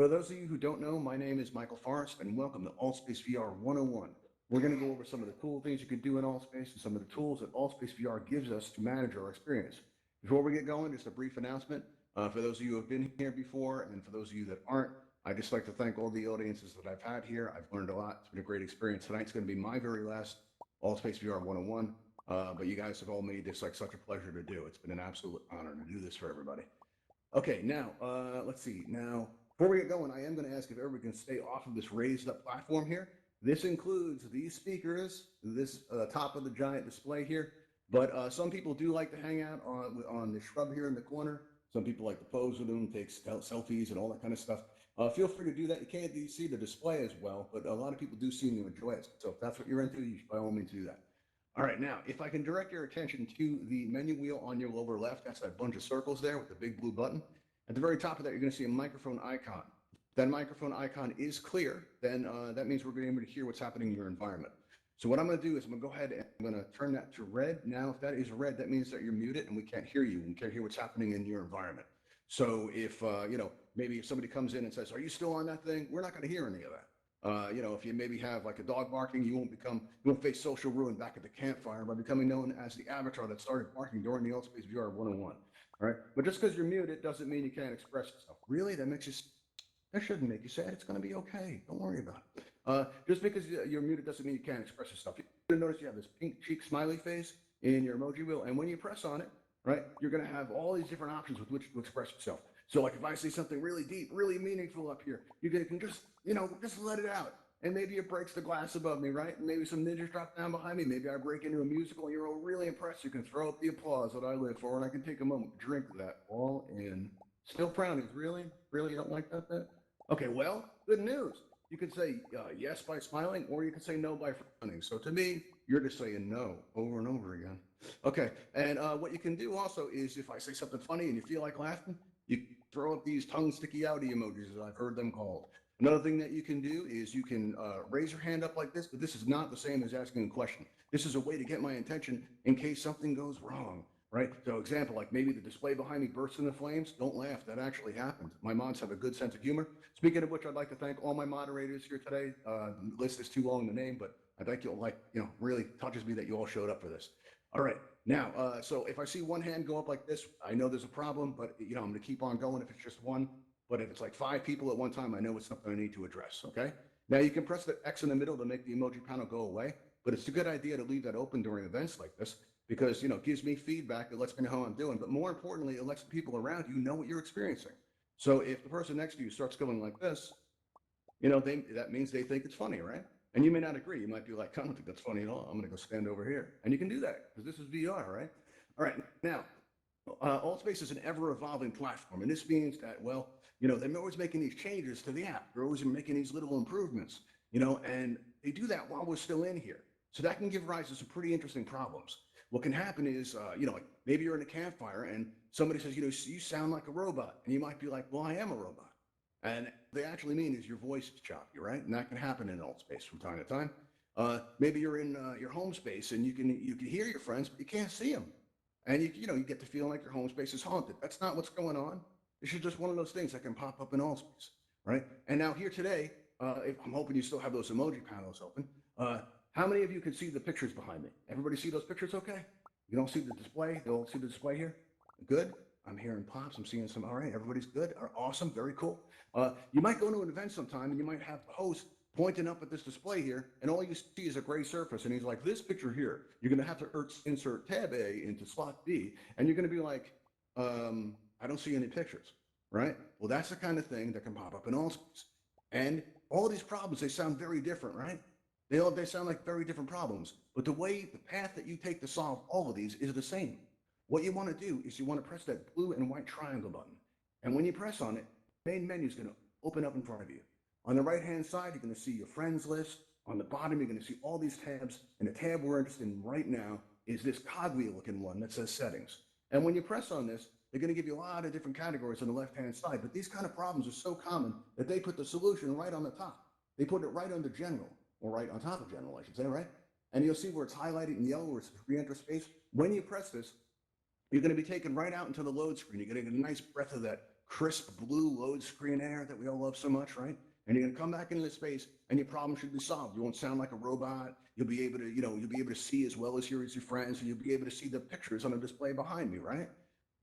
For those of you who don't know, my name is Michael Forrest, and welcome to AltspaceVR 101. We're going to go over some of the cool things you can do in Altspace and some of the tools that AltspaceVR gives us to manage our experience. Before we get going, just a brief announcement. For those of you who have been here before, and for those of you that aren't, I'd just like to thank all the audiences that I've had here. I've learned a lot. It's been a great experience. Tonight's going to be my very last AltspaceVR 101, but you guys have all made this like such a pleasure to do. It's been an absolute honor to do this for everybody. Okay, now, let's see. Now, before we get going, I am going to ask if everybody can stay off of this raised up platform here. This includes these speakers, this top of the giant display here, but some people do like to hang out on the shrub here in the corner. Some people like to pose with them, take selfies and all that kind of stuff. Feel free to do that. You can't see the display as well, but a lot of people do seem to enjoy it. So if that's what you're into, you should by all means do that. All right, now, if I can direct your attention to the menu wheel on your lower left, that's that bunch of circles there with the big blue button. At the very top of that, you're going to see a microphone icon. That microphone icon is clear, then that means we're going to be able to hear what's happening in your environment. So what I'm going to do is I'm going to go ahead and I'm going to turn that to red. Now, if that is red, that means that you're muted and we can't hear you. We can't hear what's happening in your environment. So if, maybe if somebody comes in and says, are you still on that thing? We're not going to hear any of that. If you maybe have like a dog barking, you won't face social ruin back at the campfire by becoming known as the avatar that started barking during the AltspaceVR 101. All right, but just because you're muted doesn't mean you can't express yourself. Really, that shouldn't make you sad. It's going to be okay. Don't worry about it. Just because you're muted doesn't mean you can't express yourself. You'll notice you have this pink cheek smiley face in your emoji wheel, and when you press on it, right, you're going to have all these different options with which to express yourself. So like if I say something really deep, really meaningful up here, you can just, just let it out. And maybe it breaks the glass above me, right? And maybe some ninjas drop down behind me. Maybe I break into a musical and you're all really impressed. You can throw up the applause that I live for, and I can take a moment to drink that all in. Still frowning, really? Really, you don't like that? Okay, well, good news. You can say yes by smiling, or you can say no by frowning. So to me, you're just saying no over and over again. Okay, and what you can do also is if I say something funny and you feel like laughing, you throw up these tongue sticky outy emojis, as I've heard them called. Another thing that you can do is you can raise your hand up like this, but this is not the same as asking a question. This is a way to get my attention in case something goes wrong, right? So example, like maybe the display behind me bursts into flames. Don't laugh, that actually happened. My mods have a good sense of humor. Speaking of which, I'd like to thank all my moderators here today. The list is too long to name, but I think you'll really touches me that you all showed up for this. All right, now, so if I see one hand go up like this, I know there's a problem, but I'm gonna keep on going if it's just one. But if it's like 5 people at one time, I know it's something I need to address, okay? Now you can press the X in the middle to make the emoji panel go away, but it's a good idea to leave that open during events like this because, it gives me feedback, it lets me know how I'm doing, but more importantly, it lets the people around you know what you're experiencing. So if the person next to you starts going like this, that means they think it's funny, right? And you may not agree. You might be like, I don't think that's funny at all. I'm going to go stand over here. And you can do that because this is VR, right? All right, now, Altspace is an ever-evolving platform, and this means that, they're always making these changes to the app. They're always making these little improvements, and they do that while we're still in here. So that can give rise to some pretty interesting problems. What can happen is, like maybe you're in a campfire and somebody says, you sound like a robot, and you might be like, well, I am a robot. And they actually mean is your voice is choppy, right? And that can happen in Altspace from time to time. Maybe you're in your home space and you can hear your friends, but you can't see them. And you get the feeling like your home space is haunted. That's not what's going on. This is just one of those things that can pop up in Altspace, right? And now here today, I'm hoping you still have those emoji panels open. How many of you can see the pictures behind me? Everybody see those pictures okay? You don't see the display? They all see the display here? Good? I'm hearing pops. I'm seeing some. All right, everybody's good. Awesome. Very cool. You might go to an event sometime and you might have the host pointing up at this display here, and all you see is a gray surface. And he's like, this picture here, you're going to have to insert tab A into slot B. And you're going to be like, I don't see any pictures, right? Well, that's the kind of thing that can pop up in Altspace. And all of these problems, they sound very different, right? They sound like very different problems. But the path that you take to solve all of these is the same. What you want to do is you want to press that blue and white triangle button. And when you press on it, the main menu is going to open up in front of you. On the right-hand side, you're going to see your friends list. On the bottom, you're going to see all these tabs. And the tab we're interested in right now is this cogwheel-looking one that says settings. And when you press on this, they're going to give you a lot of different categories on the left-hand side. But these kind of problems are so common that they put the solution right on the top. They put it right under general, or right on top of general, I should say, right? And you'll see where it's highlighted in yellow, where it's re-enter space. When you press this, you're going to be taken right out into the load screen. You're going to get a nice breath of that crisp blue load screen air that we all love so much, right? And you're gonna come back into the space and your problem should be solved. You won't sound like a robot. You'll be able to, you'll be able to see as well as hear as your friends, and you'll be able to see the pictures on the display behind me, right?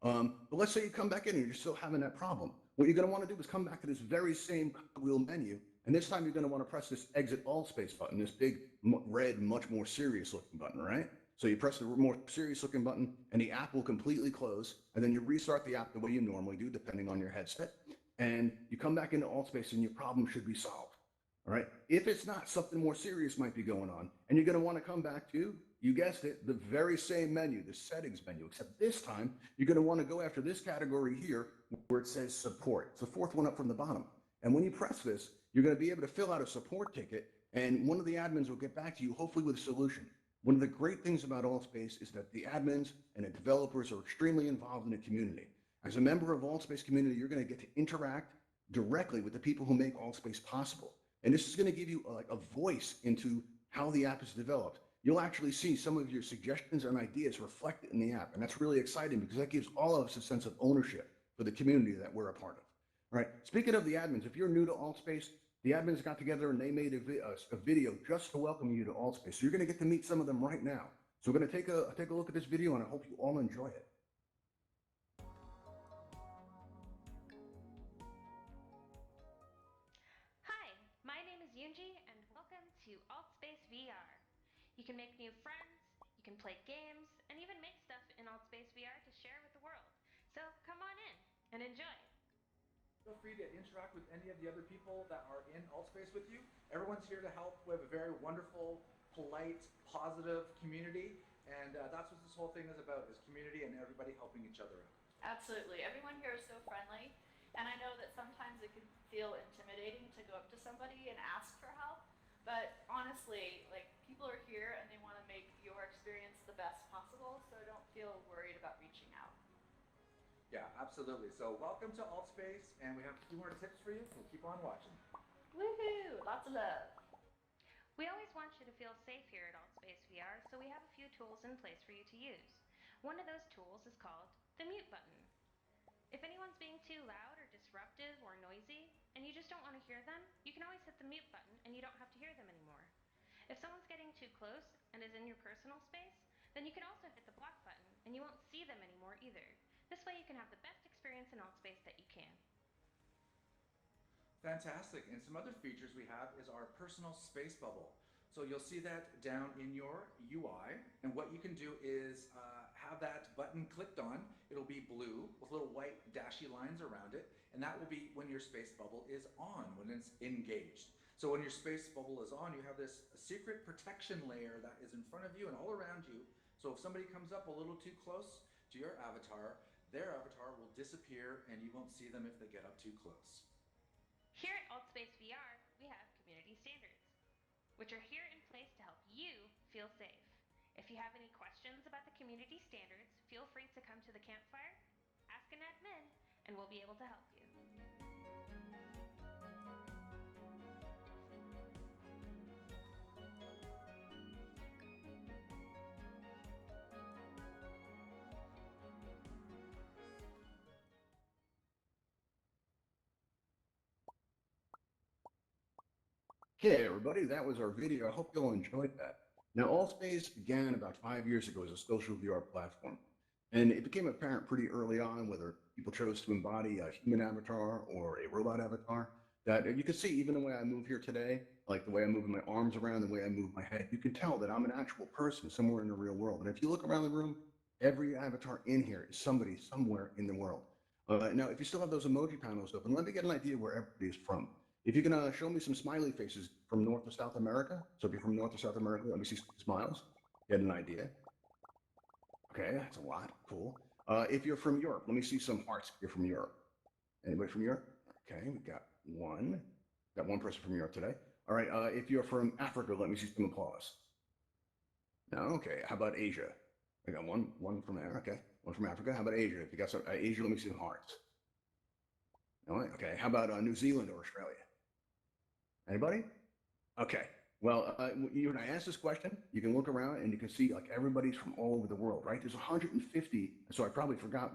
But let's say you come back in and you're still having that problem. What you're gonna wanna do is come back to this very same wheel menu, and this time you're gonna wanna press this exit all space button, this big red, much more serious looking button, right? So you press the more serious looking button and the app will completely close, and then you restart the app the way you normally do, depending on your headset, and you come back into AltspaceVR and your problem should be solved. All right. If it's not, something more serious might be going on, and you're going to want to come back to, you guessed it, the very same menu, the settings menu, except this time you're going to want to go after this category here where it says support. It's the fourth one up from the bottom. And when you press this, you're going to be able to fill out a support ticket, and one of the admins will get back to you, hopefully with a solution. One of the great things about AltSpace is that the admins and the developers are extremely involved in the community. As a member of AltSpace community, you're going to get to interact directly with the people who make AltSpace possible. And this is going to give you like a voice into how the app is developed. You'll actually see some of your suggestions and ideas reflected in the app. And that's really exciting because that gives all of us a sense of ownership for the community that we're a part of. All right. Speaking of the admins, if you're new to AltSpace, the admins got together and they made a video just to welcome you to AltSpace. So you're going to get to meet some of them right now. So we're going to take a look at this video, and I hope you all enjoy it. Hi, my name is Yunji, and welcome to AltspaceVR. You can make new friends, you can play games, and even make stuff in AltspaceVR to share with the world. So come on in and enjoy. Feel free to interact with any of the other people that are in AltSpace with you. Everyone's here to help. We have a very wonderful, polite, positive community, and that's what this whole thing is about, is community and everybody helping each other out. Absolutely. Everyone here is so friendly. And I know that sometimes it can feel intimidating to go up to somebody and ask for help. But honestly, like, people are here and they want to make your experience the best possible, so don't feel worried about reaching out. Yeah, absolutely. So welcome to AltSpace, and we have a few more tips for you, so keep on watching. Woohoo! Lots of love. We always want you to feel safe here at AltspaceVR, so we have a few tools in place for you to use. One of those tools is called the mute button. If anyone's being too loud or disruptive or noisy, and you just don't want to hear them, you can always hit the mute button and you don't have to hear them anymore. If someone's getting too close and is in your personal space, then you can also hit the block button and you won't see them anymore either. This way you can have the best experience in AltSpace that you can. Fantastic. And some other features we have is our personal space bubble. So you'll see that down in your UI. And what you can do is have that button clicked on. It'll be blue with little white dashy lines around it. And that will be when your space bubble is on, when it's engaged. So when your space bubble is on, you have this secret protection layer that is in front of you and all around you. So if somebody comes up a little too close to your avatar, their avatar will disappear and you won't see them if they get up too close. Here at AltspaceVR, we have community standards, which are here in place to help you feel safe. If you have any questions about the community standards, feel free to come to the campfire, ask an admin, and we'll be able to help you. Hey everybody, that was our video. I hope you all enjoyed that. Now, AllSpace began about 5 years ago as a social VR platform, and it became apparent pretty early on whether people chose to embody a human avatar or a robot avatar. That you can see even the way I move here today, like the way I'm moving my arms around, the way I move my head, you can tell that I'm an actual person somewhere in the real world. And if you look around the room, every avatar in here is somebody somewhere in the world. Now, if you still have those emoji panels open, let me get an idea where everybody is from. If you can show me some smiley faces from North or South America. So if you're from North or South America, let me see some smiles, get an idea. Okay, that's a lot, cool. If you're from Europe, let me see some hearts if you're from Europe. Anybody from Europe? Okay, we got one. Got one person from Europe today. All right, if you're from Africa, let me see some applause. No, okay, how about Asia? I got one from there, okay. One from Africa, how about Asia? If you got some, Asia, let me see some hearts. All right, okay, how about New Zealand or Australia? Anybody? Okay. Well, when I ask this question, you can look around and you can see like everybody's from all over the world, right? There's 150, so I probably forgot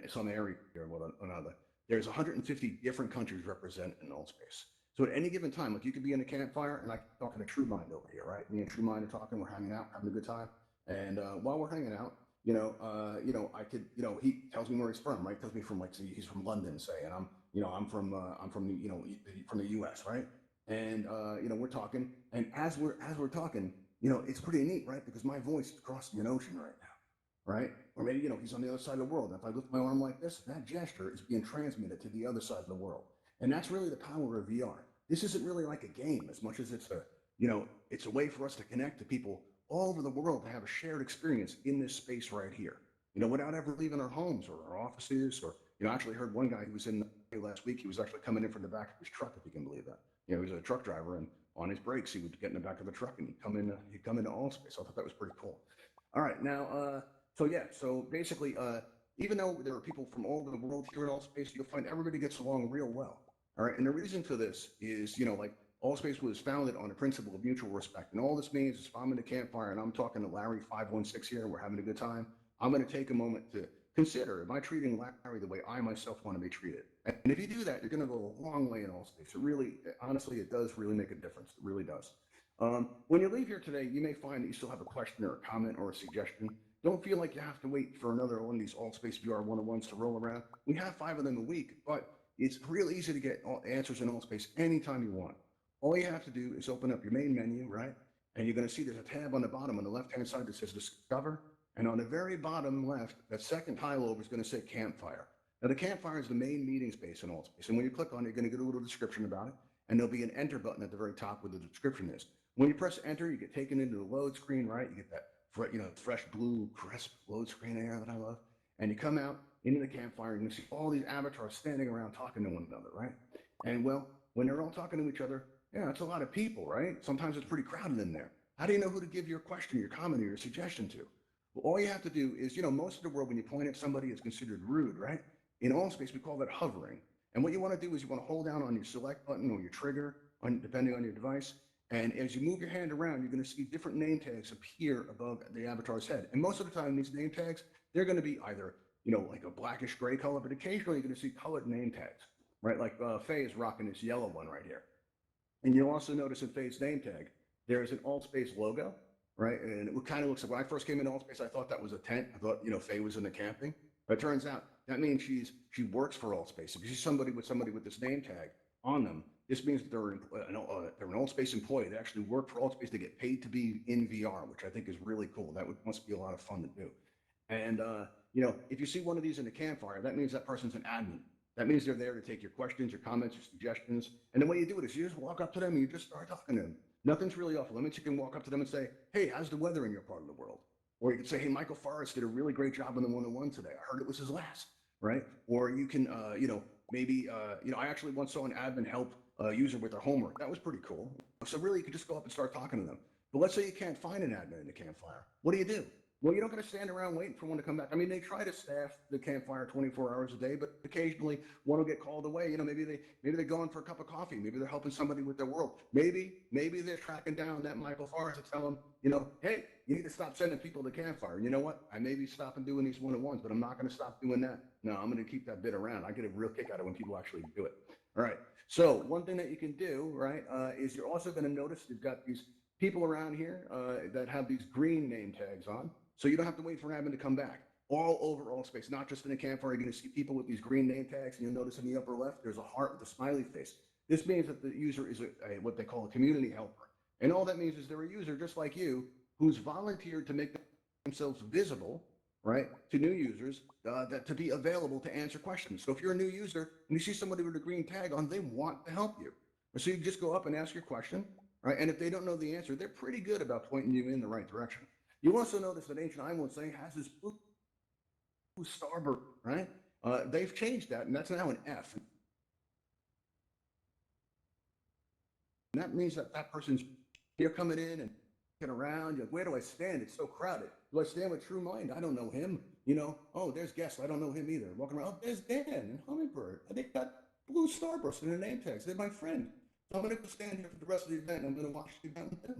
some area here, well, another. there's 150 different countries represented in Altspace. So at any given time, like you could be in a campfire and like talking to True Mind over here, right? Me and True Mind are talking, we're hanging out, having a good time. And while we're hanging out, I could, he tells me where he's from, right? Tells me from like, he's from London, say, and I'm from the, from the U.S., right? And we're talking, and as we're talking, it's pretty neat, right? Because my voice is crossing an ocean right now, right? Or maybe he's on the other side of the world. And if I lift my arm like this, that gesture is being transmitted to the other side of the world, and that's really the power of VR. This isn't really like a game as much as it's a way for us to connect to people all over the world to have a shared experience in this space right here, without ever leaving our homes or our offices. Or, I actually heard one guy who was in last week, he was actually coming in from the back of his truck, if you can believe that. He was a truck driver, and on his brakes, he would get in the back of the truck and he'd come into Altspace. I thought that was pretty cool. All right, now, so basically, even though there are people from all over the world here at Altspace, you'll find everybody gets along real well. All right, and the reason for this is, like, Altspace was founded on a principle of mutual respect. And all this means is if I'm in the campfire and I'm talking to Larry 516 here and we're having a good time, I'm going to take a moment to consider, am I treating Larry the way I myself want to be treated? And if you do that, you're going to go a long way in Altspace. It really, honestly, it does really make a difference. It really does. When you leave here today, you may find that you still have a question or a comment or a suggestion. Don't feel like you have to wait for another one of these AltspaceVR 101s to roll around. We have 5 of them a week, but it's real easy to get answers in Altspace anytime you want. All you have to do is open up your main menu, right? And you're going to see there's a tab on the bottom on the left-hand side that says Discover. And on the very bottom left, that second tile over is going to say Campfire. Now, the Campfire is the main meeting space in Altspace. And when you click on it, you're going to get a little description about it. And there'll be an Enter button at the very top where the description is. When you press Enter, you get taken into the load screen, right? You get that fresh blue, crisp load screen air that I love. And you come out into the campfire, and you see all these avatars standing around talking to one another, right? And well, when they're all talking to each other, yeah, it's a lot of people, right? Sometimes it's pretty crowded in there. How do you know who to give your question, your comment, or your suggestion to? Well, all you have to do is, most of the world, when you point at somebody, is considered rude, right? In Altspace, we call that hovering. And what you want to do is you want to hold down on your select button or your trigger, depending on your device. And as you move your hand around, you're going to see different name tags appear above the avatar's head. And most of the time, these name tags, they're going to be either, like a blackish gray color, but occasionally you're going to see colored name tags, right? Like Faye is rocking this yellow one right here. And you'll also notice in Faye's name tag, there's an Altspace logo, right? And it kind of looks like, when I first came into Altspace, I thought that was a tent. I thought, Faye was in the camping. But it turns out that means she works for Altspace. If you see somebody with this name tag on them, this means that they're an Altspace employee. They actually work for Altspace. They get paid to be in VR, which I think is really cool. Must be a lot of fun to do. And, if you see one of these in the campfire, that means that person's an admin. That means they're there to take your questions, your comments, your suggestions. And the way you do it is you just walk up to them and you just start talking to them. Nothing's really off limits. You can walk up to them and say, hey, how's the weather in your part of the world? Or you can say, hey, Michael Forrest did a really great job on the 101 today. I heard it was his last, right? Or you can, I actually once saw an admin help a user with their homework. That was pretty cool. So really, you could just go up and start talking to them. But let's say you can't find an admin in the campfire. What do? Well, you're not going to stand around waiting for one to come back. I mean, they try to staff the campfire 24 hours a day, but occasionally one will get called away. Maybe they're going for a cup of coffee. Maybe they're helping somebody with their world. Maybe they're tracking down that Michael Forrest to tell them, hey, you need to stop sending people to the campfire. You know what? I may be stopping doing these 101s, but I'm not going to stop doing that. No, I'm going to keep that bit around. I get a real kick out of when people actually do it. All right. So one thing that you can do, right, is you're also going to notice you've got these people around here that have these green name tags on. So you don't have to wait for an admin to come back. All over Altspace, not just in the campfire, you're going to see people with these green name tags. And you'll notice in the upper left, there's a heart with a smiley face. This means that the user is what they call a community helper. And all that means is they're a user just like you who's volunteered to make themselves visible, right, to new users, to be available to answer questions. So if you're a new user and you see somebody with a green tag on, they want to help you. So you just go up and ask your question, right? And if they don't know the answer, they're pretty good about pointing you in the right direction. You also notice that Ancient I Won't Say has this blue starboard, right? They've changed that, and that's now an F. And that means that person's here coming in and looking around. You're like, where do I stand? It's so crowded. Do I stand with True Mind? I don't know him. Oh, there's Guest. I don't know him either. Walking around, oh, there's Dan and Hummingbird. They got blue starburst in their name tags. They're my friend. So I'm going to stand here for the rest of the event, and I'm going to watch the event with them,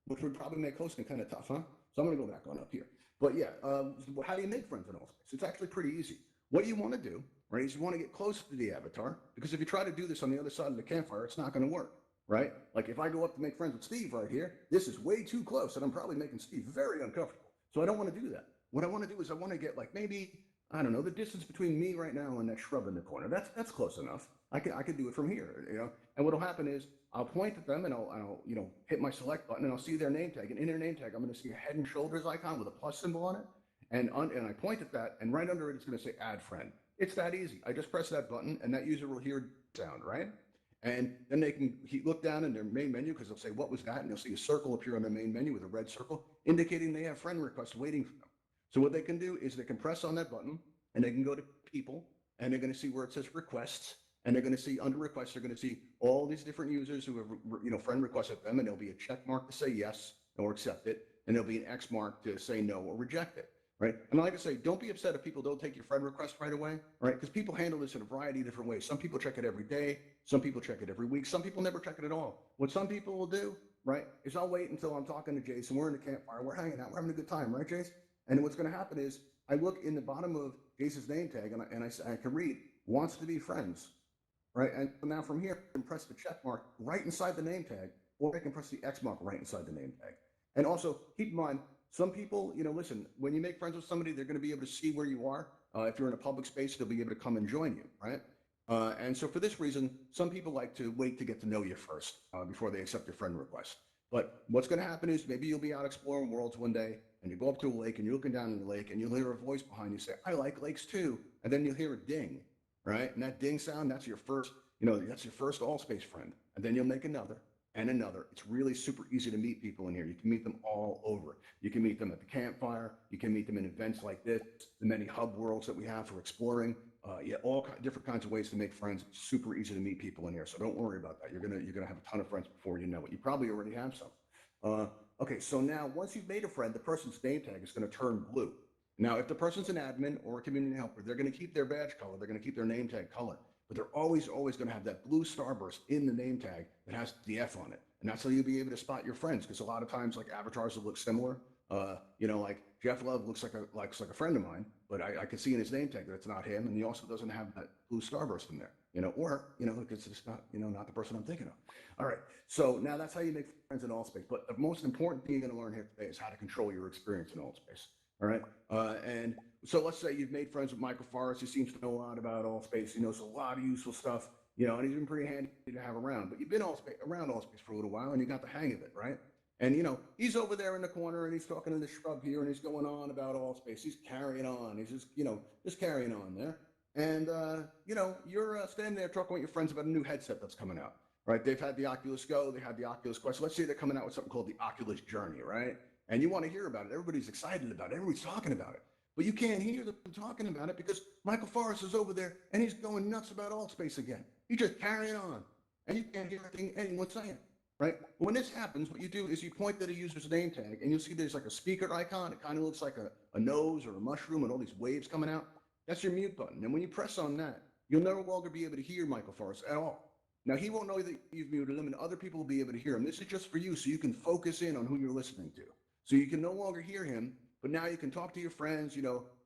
which would probably make hosting kind of tough, huh? So I'm going to go back on up here. But yeah, how do you make friends in Altspace? It's actually pretty easy. What you want to do right, is you want to get close to the avatar, because if you try to do this on the other side of the campfire, it's not going to work, right? Like if I go up to make friends with Steve right here, this is way too close, and I'm probably making Steve very uncomfortable. So I don't want to do that. What I want to do is I want to get like maybe, I don't know, the distance between me right now and that shrub in the corner. That's close enough. I can do it from here, you know. And what'll happen is I'll point at them and I'll hit my select button and I'll see their name tag. And in their name tag, I'm going to see a head and shoulders icon with a plus symbol on it. And I point at that, and right under it, it's going to say add friend. It's that easy. I just press that button, and that user will hear sound, right? And then they can look down in their main menu because they'll say, what was that? And you'll see a circle appear on the main menu with a red circle indicating they have friend requests waiting for them. So what they can do is they can press on that button, and they can go to people, and they're going to see where it says requests, and they're going to see under requests, they're going to see all these different users who have, friend requested them, and there'll be a check mark to say yes or accept it, and there'll be an X mark to say no or reject it. Right. And like I say, don't be upset if people don't take your friend request right away, right? Because people handle this in a variety of different ways. Some people check it every day. Some people check it every week. Some people never check it at all. What some people will do, right, is I'll wait until I'm talking to Jason. We're in the campfire. We're hanging out. We're having a good time, right, Jason? And what's going to happen is I look in the bottom of Jason's name tag and I can read wants to be friends, right? And now from here, I can press the check mark right inside the name tag, or I can press the X mark right inside the name tag. And also keep in mind, some people, listen, when you make friends with somebody, they're going to be able to see where you are. If you're in a public space, they'll be able to come and join you, right? And so for this reason, some people like to wait to get to know you first before they accept your friend request. But what's going to happen is maybe you'll be out exploring worlds one day and you go up to a lake and you're looking down in the lake and you'll hear a voice behind you say, I like lakes too. And then you'll hear a ding, right? And that ding sound, that's your first, that's your first AltspaceVR friend. And then you'll make another and another. It's really super easy to meet people in here. You can meet them all over. You can meet them at the campfire. You can meet them in events like this, the many hub worlds that we have for exploring. All different kinds of ways to make friends. It's super easy to meet people in here. So don't worry about that. You're gonna have a ton of friends before you know it. You probably already have some. Okay, so now once you've made a friend, the person's name tag is going to turn blue. Now, if the person's an admin or a community helper, they're going to keep their badge color. They're going to keep their name tag color. But they're always going to have that blue starburst in the name tag that has the F on it. And that's how you'll be able to spot your friends, because a lot of times like avatars will look similar. Like Jeff Love looks like a friend of mine, but I can see in his name tag that it's not him. And he also doesn't have that blue starburst in there, because it's not, not the person I'm thinking of. All right. So now that's how you make friends in AltspaceVR. But the most important thing you're going to learn here today is how to control your experience in AltspaceVR. All right. And so let's say you've made friends with Michael Forrest. He seems to know a lot about AltspaceVR. He knows a lot of useful stuff, and he's been pretty handy to have around. But you've been around AltspaceVR for a little while and you got the hang of it, right? And, he's over there in the corner and he's talking to the shrub here and he's going on about AltspaceVR. He's carrying on. He's just carrying on there. And, you're standing there talking with your friends about a new headset that's coming out, right? They've had the Oculus Go, they had the Oculus Quest. Let's say they're coming out with something called the Oculus Journey, right? And you want to hear about it. Everybody's excited about it. Everybody's talking about it. But you can't hear them talking about it because Michael Forrest is over there and he's going nuts about AltspaceVR again. He's just carrying on. And you can't hear anything anyone's saying, right? When this happens, what you do is you point to the user's name tag and you'll see there's like a speaker icon. It kind of looks like a nose or a mushroom and all these waves coming out. That's your mute button. And when you press on that, you'll no longer be able to hear Michael Forrest at all. Now, he won't know that you've muted him and other people will be able to hear him. This is just for you so you can focus in on who you're listening to. So you can no longer hear him, but now you can talk to your friends.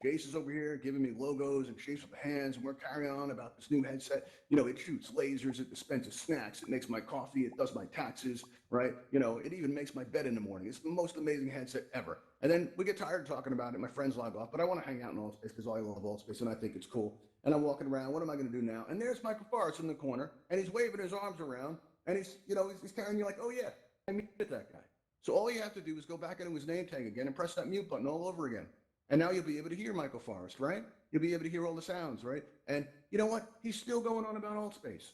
Jason's over here giving me logos and shapes with the hands, and we're carrying on about this new headset. It shoots lasers, it dispenses snacks, it makes my coffee, it does my taxes, right? It even makes my bed in the morning. It's the most amazing headset ever. And then we get tired of talking about it. My friends log off, but I want to hang out in AltspaceVR because I love AltspaceVR and I think it's cool. And I'm walking around. What am I going to do now? And there's Michael Forrest in the corner, and he's waving his arms around, and he's carrying you like, oh yeah, I muted that guy. So all you have to do is go back into his name tag again and press that mute button all over again. And now you'll be able to hear Michael Forrest, right? You'll be able to hear all the sounds, right? And you know what? He's still going on about AltspaceVR.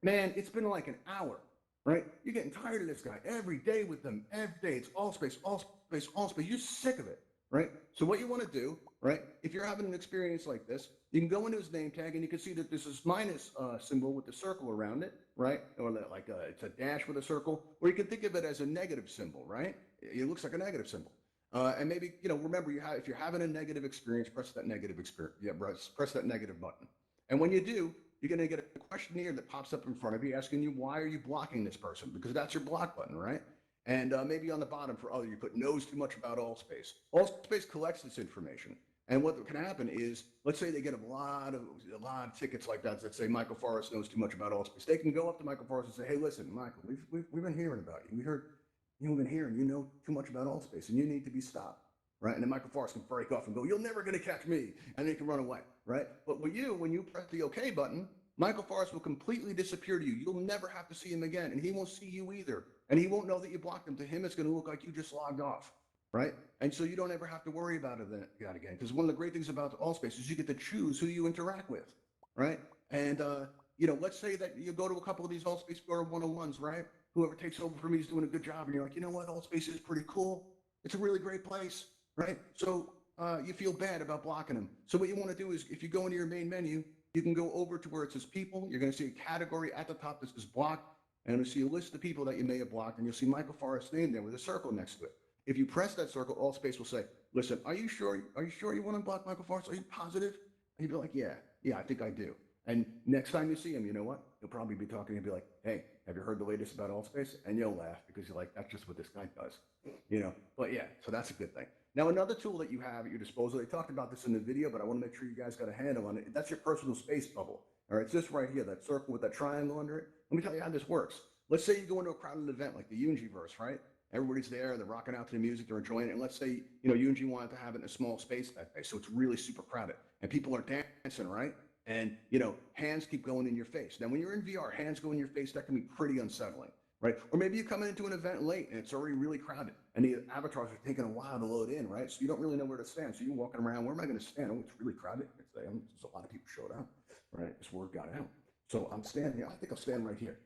Man, it's been like an hour, right? You're getting tired of this guy every day with them. Every day it's AltspaceVR. You're sick of it, right? So what you want to do, right? If you're having an experience like this, you can go into his name tag and you can see that there's this minus symbol with the circle around it, right? Or it's a dash with a circle, or you can think of it as a negative symbol, right? It looks like a negative symbol. And maybe, remember if you're having a negative experience, press that negative experience. Yeah, press that negative button. And when you do, you're going to get a questionnaire that pops up in front of you asking you, why are you blocking this person? Because that's your block button, right? And maybe on the bottom for other, you put knows too much about AltspaceVR. AltspaceVR collects this information. And what can happen is, let's say they get a lot of tickets like that that say Michael Forrest knows too much about AltspaceVR. They can go up to Michael Forrest and say, hey, listen, Michael, we've been hearing about you. We heard you've been hearing you know too much about AltspaceVR and you need to be stopped, right? And then Michael Forrest can break off and go, you're never going to catch me, and then he can run away, right? But with you, when you press the OK button, Michael Forrest will completely disappear to you. You'll never have to see him again, and he won't see you either, and he won't know that you blocked him. To him, it's going to look like you just logged off, right? And so you don't ever have to worry about it that again, because one of the great things about AltspaceVR is you get to choose who you interact with, right? And let's say that you go to a couple of these AltspaceVR-101s, right? Whoever takes over for me is doing a good job, and you're like, you know what, AltspaceVR is pretty cool. It's a really great place, right? So you feel bad about blocking them. So what you want to do is, if you go into your main menu, you can go over to where it says people. You're going to see a category at the top that says blocked, and you'll see a list of people that you may have blocked, and you'll see Michael Forrest's name there with a circle next to it. If you press that circle, AltspaceVR will say, listen, are you sure you want to block Michael Forrest? Are you positive? And you'd be like, yeah, I think I do. And next time you see him, you know what? He'll probably be talking and be like, hey, have you heard the latest about AltspaceVR? And you'll laugh because you're like, that's just what this guy does, But yeah, so that's a good thing. Now, another tool that you have at your disposal, they talked about this in the video, but I want to make sure you guys got a handle on it. That's your personal space bubble. All right, it's this right here, that circle with that triangle under it. Let me tell you how this works. Let's say you go into a crowded event like the Universe, right? Everybody's there, they're rocking out to the music, they're enjoying it. And let's say, Unity wanted to have it in a small space that day, so it's really super crowded. And people are dancing, right? And, hands keep going in your face. Now, when you're in VR, hands go in your face, that can be pretty unsettling, right? Or maybe you come into an event late and it's already really crowded and the avatars are taking a while to load in, right? So you don't really know where to stand. So you're walking around, where am I going to stand? Oh, it's really crowded. There's a lot of people showed up, right? This word got out. So I'm standing here. I think I'll stand right here.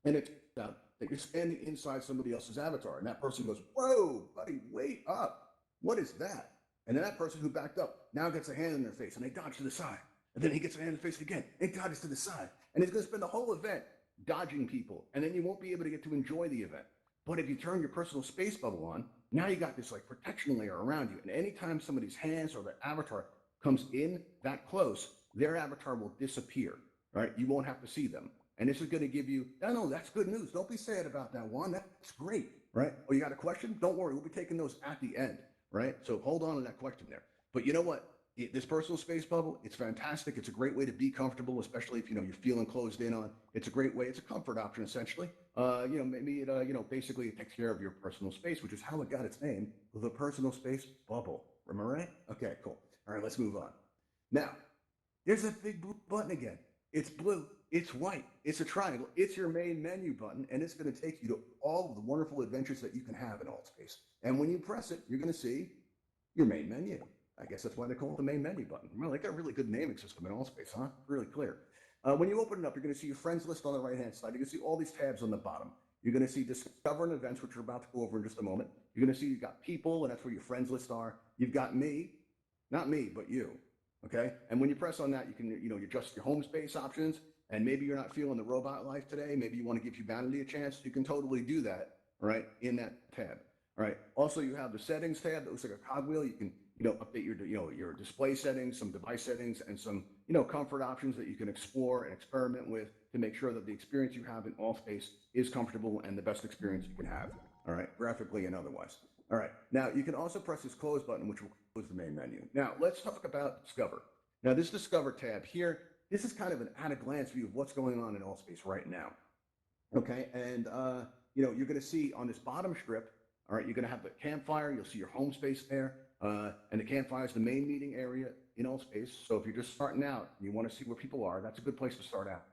And it's out that you're standing inside somebody else's avatar. And that person goes, whoa, buddy, wait up. What is that? And then that person who backed up now gets a hand in their face and they dodge to the side. And then he gets a hand in the face again. It dodges to the side. And he's going to spend the whole event dodging people. And then you won't be able to get to enjoy the event. But if you turn your personal space bubble on, now you got this like protection layer around you. And anytime somebody's hands or their avatar comes in that close, their avatar will disappear, right? You won't have to see them. And this is going to give you, no, that's good news. Don't be sad about that one. That's great, right? Oh, you got a question? Don't worry. We'll be taking those at the end, right? So hold on to that question there. But you know what? This personal space bubble, it's fantastic. It's a great way to be comfortable, especially if, you're feeling closed in on. It's a great way. It's a comfort option, essentially. Maybe it, basically it takes care of your personal space, which is how it got its name, the personal space bubble. Remember, right? Okay, cool. All right, let's move on. Now, there's that big blue button again. It's blue. It's white. It's a triangle. It's your main menu button, and it's going to take you to all of the wonderful adventures that you can have in AltspaceVR. And when you press it, you're going to see your main menu. I guess that's why they call it the main menu button. Well, they got a really good naming system in AltspaceVR, huh? Really clear. When you open it up, you're going to see your friends list on the right-hand side. You're going to see all these tabs on the bottom. You're going to see Discover and Events, which we're about to go over in just a moment. You're going to see you've got People, and that's where your friends list are. You've got Me, not me, but you, okay? And when you press on that, you can, you adjust your home space options, and maybe you're not feeling the robot life today. Maybe you want to give humanity a chance. You can totally do that, right, in that tab. All right. Also, you have the settings tab that looks like a cogwheel. You can, update your display settings, some device settings, and some, comfort options that you can explore and experiment with to make sure that the experience you have in AltspaceVR is comfortable and the best experience you can have. All right, graphically and otherwise. All right. Now, you can also press this close button, which will close the main menu. Now, let's talk about Discover. Now, this Discover tab here, this is kind of an at-a-glance view of what's going on in AltspaceVR right now. Okay, and you're going to see on this bottom strip, all right, you're going to have the campfire. You'll see your home space there. And the campfire is the main meeting area in AltspaceVR. So if you're just starting out and you want to see where people are, that's a good place to start out.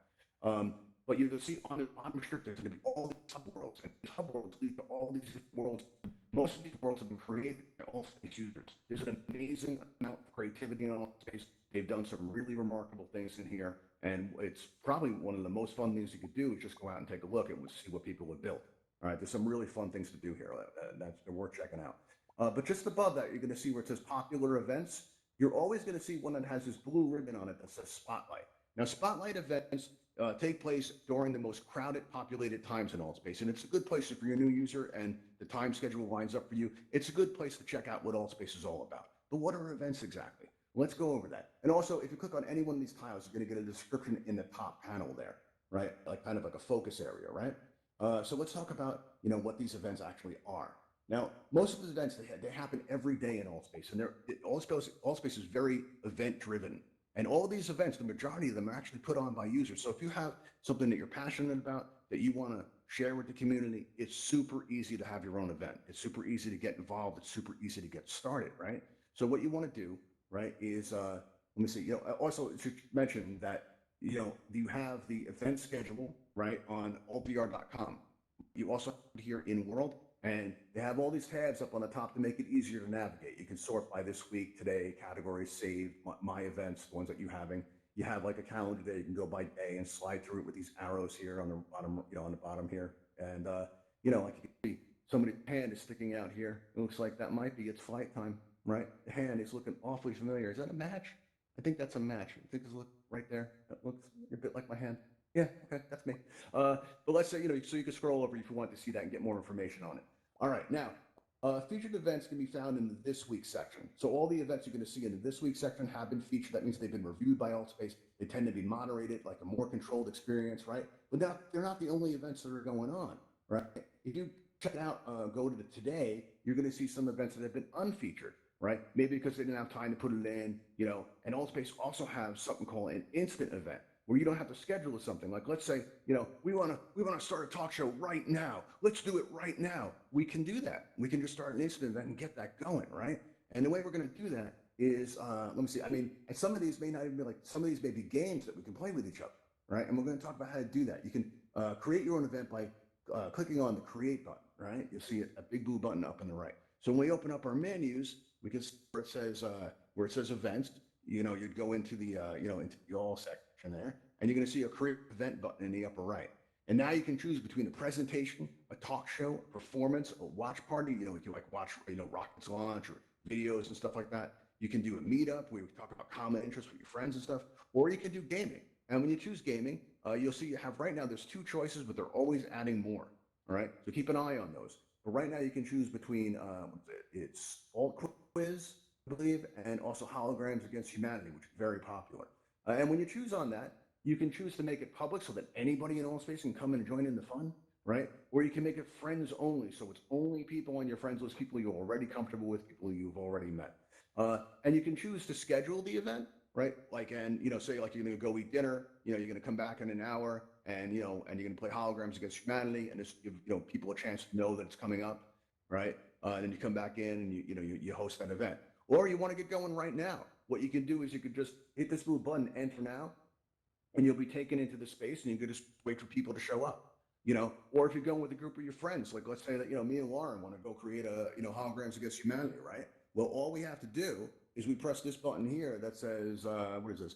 But you're going to see on the bottom strip, there's going to be all these subworlds. And these subworlds lead to all these worlds. Most of these worlds have been created by AltspaceVR users. There's an amazing amount of creativity in AltspaceVR. They've done some really remarkable things in here. And it's probably one of the most fun things you could do is just go out and take a look and see what people have built. All right, there's some really fun things to do here that's worth checking out. But just above that, you're going to see where it says popular events. You're always going to see one that has this blue ribbon on it that says Spotlight. Now, Spotlight events take place during the most crowded, populated times in AltspaceVR. And it's a good place if you're a new user and the time schedule lines up for you. It's a good place to check out what AltspaceVR is all about. But what are events exactly? Let's go over that. And also, if you click on any one of these tiles, you're going to get a description in the top panel there, right? Like kind of like a focus area, right? So let's talk about, what these events actually are. Now, most of the events, they happen every day in Allspace, and Allspace is very event-driven. And all of these events, the majority of them are actually put on by users. So if you have something that you're passionate about, that you want to share with the community, it's super easy to have your own event. It's super easy to get involved. It's super easy to get started, right? So what you want to do, right, is, let me see, also it should mention that, you have the event schedule, right, on altvr.com. You also have it here in World, and they have all these tabs up on the top to make it easier to navigate. You can sort by this week, today, categories, saved, my events, the ones that you're having. You have like a calendar day. You can go by day and slide through it with these arrows here on the bottom, on the bottom here. And, like you can see, somebody's hand is sticking out here. It looks like that might be its flight time, right? The hand is looking awfully familiar. Is that a match? I think that's a match. I think it's look right there. That looks a bit like my hand. Yeah, okay, that's me. But let's say, so you can scroll over if you want to see that and get more information on it. All right, now, featured events can be found in the This Week section. So all the events you're going to see in the This Week section have been featured. That means they've been reviewed by Altspace. They tend to be moderated, like a more controlled experience, right? But they're not the only events that are going on, right? If you check it out, go to the Today, you're going to see some events that have been unfeatured, right? Maybe because they didn't have time to put it in, and Altspace also has something called an instant event, where you don't have to schedule something. Like, let's say, we want to start a talk show right now. Let's do it right now. We can do that. We can just start an instant event and get that going, right? And the way we're going to do that is, let me see. I mean, and some of these may not even be some of these may be games that we can play with each other, right? And we're going to talk about how to do that. You can create your own event by clicking on the Create button, right? You'll see a big blue button up on the right. So when we open up our menus, we can see where it says Events. You'd go into the into the All section there, and you're going to see a Create Event button in the upper right. And now you can choose between a presentation, a talk show, a performance, a watch party. You can like watch rockets launch or videos and stuff like that. You can do a meetup where we talk about common interests with your friends and stuff, or you can do gaming. And when you choose gaming, you'll see you have right now there's 2 choices, but they're always adding more. All right, so keep an eye on those. But right now you can choose between it's Alt Quiz, I believe, and also Holograms Against Humanity, which is very popular. And when you choose on that, you can choose to make it public so that anybody in Allspace can come and join in the fun, right? Or you can make it friends only, so it's only people on your friends list, people you're already comfortable with, people you've already met. And you can choose to schedule the event, right? Like, and say like you're going to go eat dinner, you're going to come back in an hour, and and you're going to play Holograms Against Humanity, and just give people a chance to know that it's coming up, right? And then you come back in and you host that event. Or you want to get going right now. What you can do is you could just hit this little button, Enter Now, and you'll be taken into the space, and you could just wait for people to show up. Or if you're going with a group of your friends, like let's say that me and Lauren want to go create a Holograms Against Humanity, right? Well, all we have to do is we press this button here that says what is this?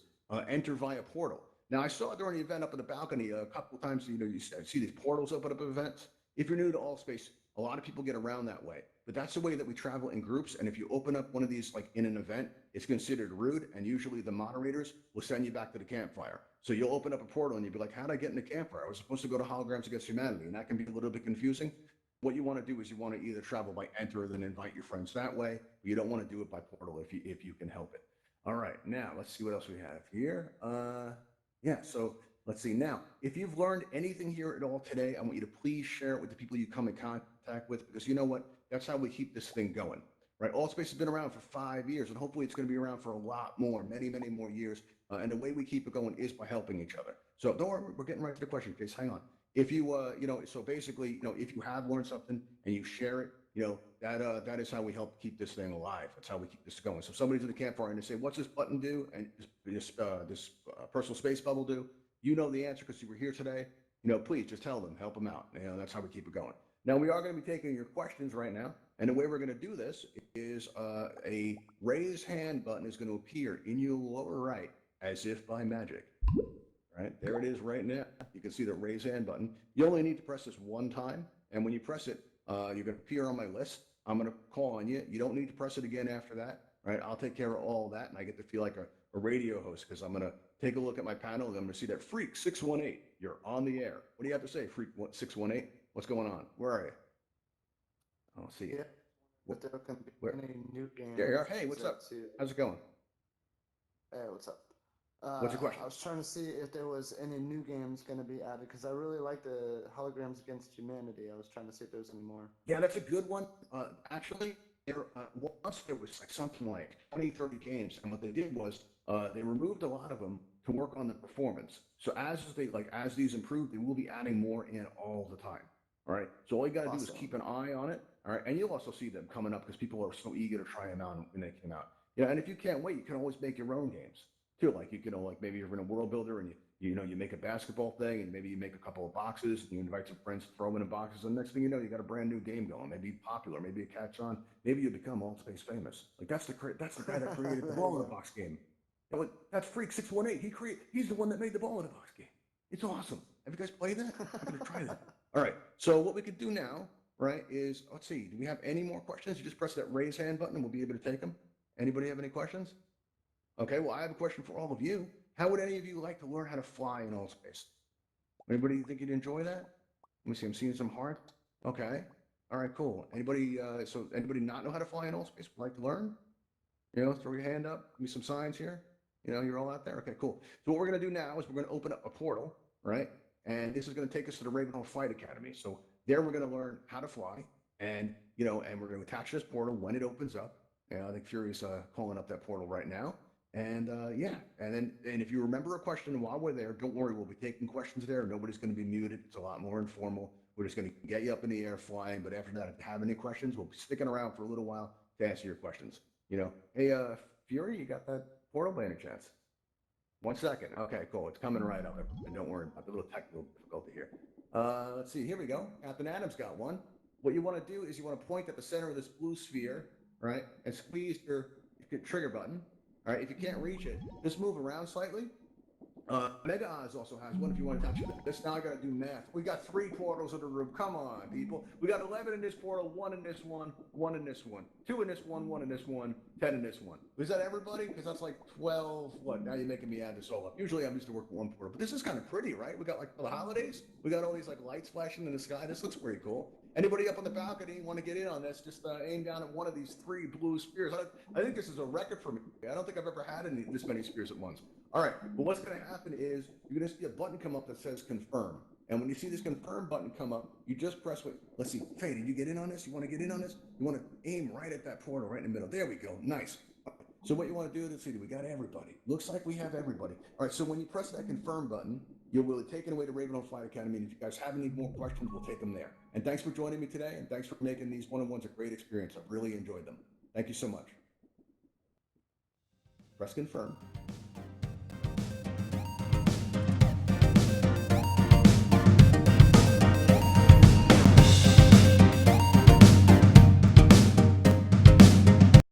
Enter via portal. Now I saw during the event up in the balcony a couple of times. You see these portals open up at events. If you're new to Allspace, a lot of people get around that way, but that's the way that we travel in groups. And if you open up one of these like in an event, it's considered rude, and usually the moderators will send you back to the campfire. So you'll open up a portal and you'll be like, how did I get in the campfire? I was supposed to go to Holograms Against Humanity, and that can be a little bit confusing. What you want to do is you want to either travel by Enter, then invite your friends that way, but you don't want to do it by portal if you can help it. All right, now let's see what else we have here. Yeah, so let's see. Now, if you've learned anything here at all today, I want you to please share it with the people you come in contact with, because you know what? That's how we keep this thing going, right? Allspace has been around for 5 years, and hopefully it's going to be around for a lot more, many, many more years. And the way we keep it going is by helping each other. So don't worry, we're getting right to the question, Case. Hang on. If you, so basically, if you have learned something and you share it, that is how we help keep this thing alive. That's how we keep this going. So if somebody's in the campfire and they say, what's this button do? And this personal space bubble do? You know the answer because you were here today. Please just tell them, help them out. That's how we keep it going. Now, we are going to be taking your questions right now. And the way we're going to do this is a raise hand button is going to appear in your lower right as if by magic. Right, there it is right now. You can see the raise hand button. You only need to press this one time. And when you press it, you're going to appear on my list. I'm going to call on you. You don't need to press it again after that. Right, I'll take care of all that. And I get to feel like a radio host because I'm going to take a look at my panel and I'm going to see that Freak 618, you're on the air. What do you have to say, Freak 618? What's going on? Where are you? I don't see you. Yeah, but there can be Where? any new games. There you are. Hey, what's up? How's it going? Hey, what's up? What's your question? I was trying to see if there was any new games going to be added because I really like the Holograms Against Humanity. I was trying to see if there was any more. Yeah, that's a good one. Actually, once there was like something like 20, 30 games, and what they did was they removed a lot of them to work on the performance. So as these improve, they will be adding more in all the time. All right. So all you got to do is Awesome. keep an eye on it. All right, and you'll also see them coming up because people are so eager to try them out when they came out. Yeah, and if you can't wait, you can always make your own games too. Like like maybe you're in a world builder and you make a basketball thing and maybe you make a couple of boxes and you invite some friends to throw them in boxes. And next thing you know, you got a brand new game going. Maybe popular, maybe it catch on. Maybe you become Altspace famous. Like that's the guy that created the There ball you in the go. box game. That's Freak 618. He's the one that made the ball in the box game. It's awesome. Have you guys played that? I'm gonna try that. All right. So what we could do now, right, is let's see. Do we have any more questions? You just press that raise hand button and we'll be able to take them. Anybody have any questions? Okay. Well, I have a question for all of you. How would any of you like to learn how to fly in Altspace? Anybody think you'd enjoy that? Let me see. I'm seeing some hearts. Okay. All right. Cool. Anybody? So anybody not know how to fly in Altspace would like to learn? Throw your hand up. Give me some signs here. You're all out there. Okay, cool. So what we're going to do now is we're going to open up a portal, right? And this is going to take us to the Ravenhall Flight Academy. So there we're going to learn how to fly, and and we're going to attach this portal when it opens up. And I think Fury's calling up that portal right now. And yeah, and if you remember a question while we're there, don't worry, we'll be taking questions there. Nobody's going to be muted. It's a lot more informal. We're just going to get you up in the air flying. But after that, if you have any questions, we'll be sticking around for a little while to answer your questions. Hey, Fury, you got that portal by any chance? 1 second. Okay, cool. It's coming right up. And don't worry about the little technical difficulty here. Let's see. Here we go. Captain Adam's got one. What you want to do is you want to point at the center of this blue sphere, right, and squeeze your trigger button. All right. If you can't reach it, just move around slightly. Mega Oz also has one if you want to touch this. Now I got to do math. We got 3 portals in the room. Come on, people. We got 11 in this portal, 1 in this one, 1 in this one, 2 in this one, 1 in this one, 10 in this one. Is that everybody? Because that's like 12. What? Now you're making me add this all up. Usually I'm used to work with 1 portal, but this is kind of pretty, right? We got like for the holidays, we got all these like lights flashing in the sky. This looks pretty cool. Anybody up on the balcony want to get in on this? Just aim down at one of these 3 blue spheres. I think this is a record for me. I don't think I've ever had this many spheres at once. All right, well, what's going to happen is you're going to see a button come up that says confirm. And when you see this confirm button come up, you just press let's see, Faye, did you get in on this? You want to get in on this? You want to aim right at that portal, right in the middle. There we go. Nice. So what you want to do, let's see, we got everybody. Looks like we have everybody. All right, so when you press that confirm button, you're really taking away to Ravenhall Flight Academy. And if you guys have any more questions, we'll take them there. And thanks for joining me today. And thanks for making these one-on-ones a great experience. I've really enjoyed them. Thank you so much. Press confirm.